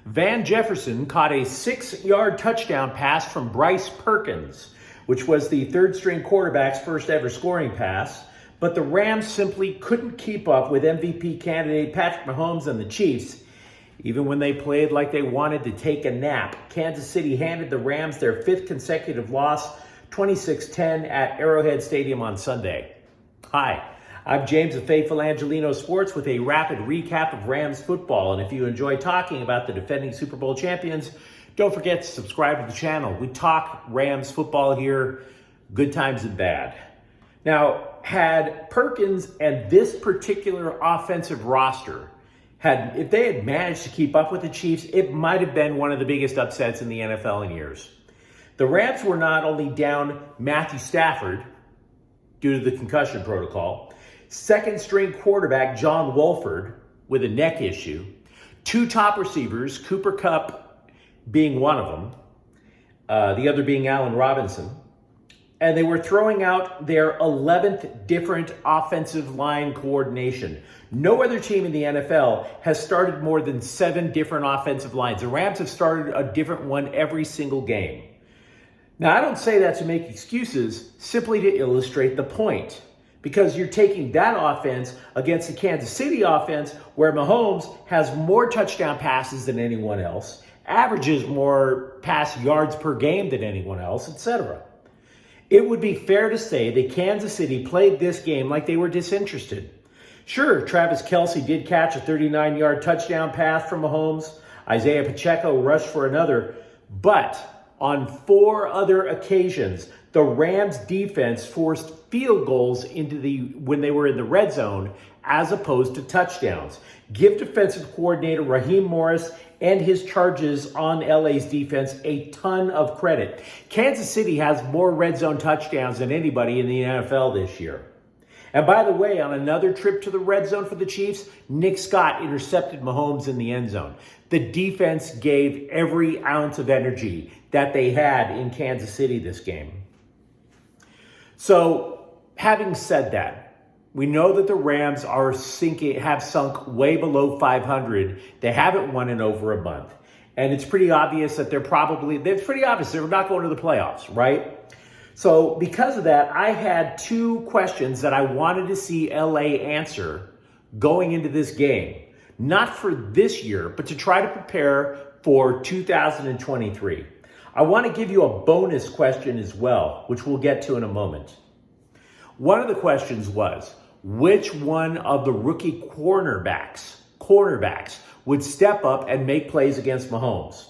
Van Jefferson caught a 6-yard touchdown pass from Bryce Perkins, which was the third-string quarterback's first ever scoring pass. But the Rams simply couldn't keep up with MVP candidate Patrick Mahomes and the Chiefs. Even when they played like they wanted to take a nap, Kansas City handed the Rams their fifth consecutive loss, 26-10 at Arrowhead Stadium on Sunday. Hi, I'm James of Faithful Angelino Sports with a rapid recap of Rams football. And if you enjoy talking about the defending Super Bowl champions, don't forget to subscribe to the channel. We talk Rams football here, good times and bad. Now, had Perkins and this particular offensive roster, if they had managed to keep up with the Chiefs, it might have been one of the biggest upsets in the NFL in years. The Rams were not only down Matthew Stafford due to the concussion protocol, second-string quarterback John Wolford with a neck issue, two top receivers, Cooper Kupp being one of them, the other being Allen Robinson, and they were throwing out their 11th different offensive line coordination. No other team in the NFL has started more than 7 different offensive lines. The Rams have started a different one every single game. Now, I don't say that to make excuses, simply to illustrate the point. Because you're taking that offense against the Kansas City offense, where Mahomes has more touchdown passes than anyone else, averages more pass yards per game than anyone else, etc. It would be fair to say that Kansas City played this game like they were disinterested. Sure, Travis Kelce did catch a 39-yard touchdown pass from Mahomes. Isaiah Pacheco rushed for another. But on 4 other occasions, the Rams defense forced field goals when they were in the red zone as opposed to touchdowns. Give defensive coordinator Raheem Morris and his charges on LA's defense a ton of credit. Kansas City has more red zone touchdowns than anybody in the NFL this year. And by the way, on another trip to the red zone for the Chiefs, Nick Scott intercepted Mahomes in the end zone. The defense gave every ounce of energy that they had in Kansas City this game. So, having said that, we know that the Rams have sunk way below 500. They haven't won in over a month. And it's pretty obvious that they're not going to the playoffs, right? So because of that, I had 2 questions that I wanted to see LA answer going into this game. Not for this year, but to try to prepare for 2023. I want to give you a bonus question as well, which we'll get to in a moment. One of the questions was, which one of the rookie cornerbacks would step up and make plays against Mahomes?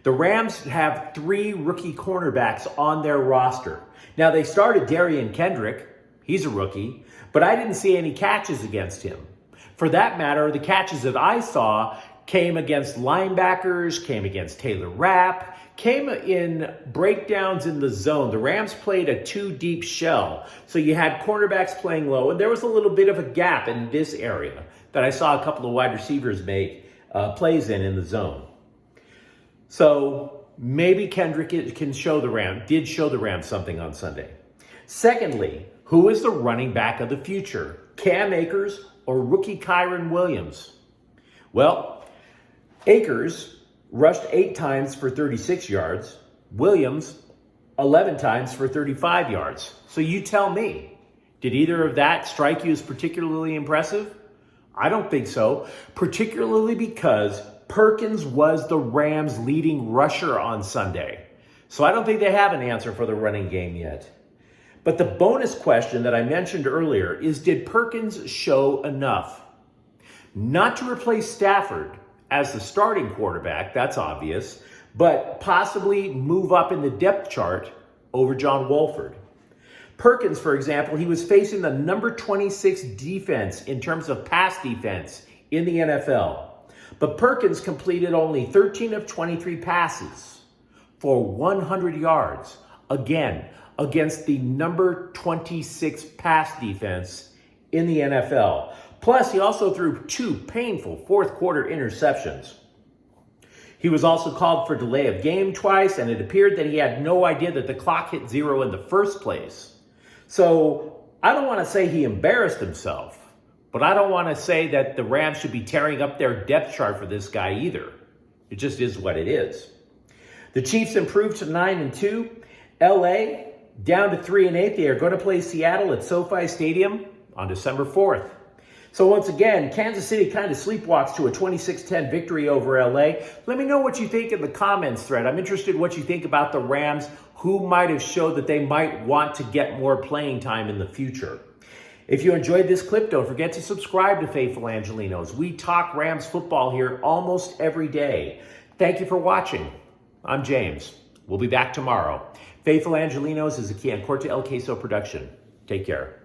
The Rams have 3 rookie cornerbacks on their roster. Now, they started Darian Kendrick. He's a rookie, but I didn't see any catches against him. For that matter, the catches that I saw came against linebackers, came against Taylor Rapp, came in breakdowns in the zone. The Rams played a 2-deep shell. So you had cornerbacks playing low, and there was a little bit of a gap in this area that I saw a couple of wide receivers make plays in the zone. So maybe Kendrick did show the Rams something on Sunday. Secondly, who is the running back of the future? Cam Akers or rookie Kyren Williams? Well, Akers rushed 8 times for 36 yards. Williams, 11 times for 35 yards. So you tell me, did either of that strike you as particularly impressive? I don't think so, particularly because Perkins was the Rams' leading rusher on Sunday. So I don't think they have an answer for the running game yet. But the bonus question that I mentioned earlier is, did Perkins show enough? Not to replace Stafford as the starting quarterback, that's obvious, but possibly move up in the depth chart over John Wolford. Perkins, for example, he was facing the number 26 defense in terms of pass defense in the NFL. But Perkins completed only 13 of 23 passes for 100 yards, again, against the number 26 pass defense in the NFL. Plus, he also threw 2 painful fourth-quarter interceptions. He was also called for delay of game twice, and it appeared that he had no idea that the clock hit 0 in the first place. So I don't want to say he embarrassed himself, but I don't want to say that the Rams should be tearing up their depth chart for this guy either. It just is what it is. The Chiefs improved to 9-2. LA down to 3-8. They are going to play Seattle at SoFi Stadium on December 4th. So once again, Kansas City kind of sleepwalks to a 26-10 victory over LA. Let me know what you think in the comments thread. I'm interested in what you think about the Rams, who might have showed that they might want to get more playing time in the future. If you enjoyed this clip, don't forget to subscribe to Faithful Angelinos. We talk Rams football here almost every day. Thank you for watching. I'm James. We'll be back tomorrow. Faithful Angelinos is a Kian Corte El Queso production. Take care.